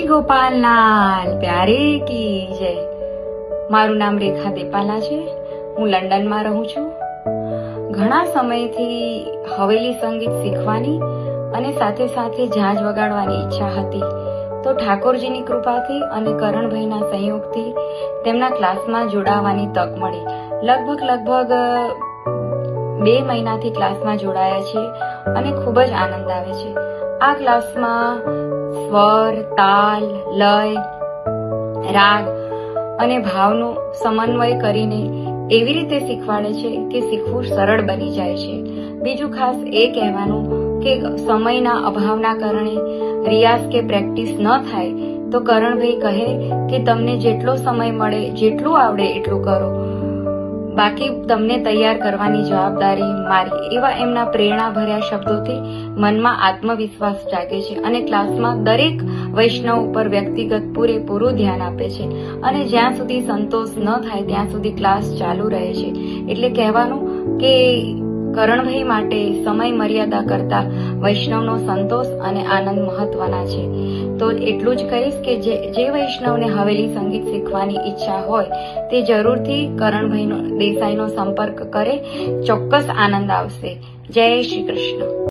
ગોપાલ લાલ પ્યારે કી જય। મારું નામ રેખા દેપાલા છે। હું લંડનમાં રહું છું। ઘણા સમયથી હવેલી સંગીત શીખવાની અને સાથે સાથે ઝાંઝ વગાડવાની ઈચ્છા હતી। તો ઠાકોરજીની કૃપાથી અને કરણભાઈના સંયોગથી તેમના ક્લાસમાં જોડાવાની તક મળી। લગભગ 2 મહિનાથી ક્લાસમાં જોડાયા છે અને ખૂબ જ આનંદ આવે છે। આ ક્લાસમાં સ્વર, તાલ, લય, રાગ અને ભાવનો સમન્વય કરીને એવી રીતે શીખવાડે છે કે શીખવું સરળ બની જાય છે। બીજું ખાસ એ કહેવાનું કે સમયના અભાવના કારણે રિયાઝ કે પ્રેક્ટિસ ન થાય તો કરણભાઈ કહે કે તમને જેટલો સમય મળે, જેટલું આવડે એટલું કરો, બાકી તમને તૈયાર કરવાની જવાબદારી મારી। એવા એમના પ્રેરણા ભર્યા શબ્દોથી મનમાં આત્મવિશ્વાસ જાગે છે અને ક્લાસમાં દરેક વૈષ્ણવ ઉપર વ્યક્તિગત પૂરેપૂરું ધ્યાન આપે છે અને જ્યાં સુધી સંતોષ ન થાય ત્યાં સુધી ક્લાસ ચાલુ રહે છે। એટલે કહેવાનું કે કરણભાઈ માટે સમય મર્યાદા કરતા વૈષ્ણવનો સંતોષ અને આનંદ મહત્વના છે। તો એટલું જ કહીશ કે જે વૈષ્ણવને હવેલી સંગીત શીખવાની ઈચ્છા હોય તે જરૂરથી કરણભાઈ દેસાઈનો સંપર્ક કરે, ચોક્કસ આનંદ આવશે। જય શ્રી કૃષ્ણ।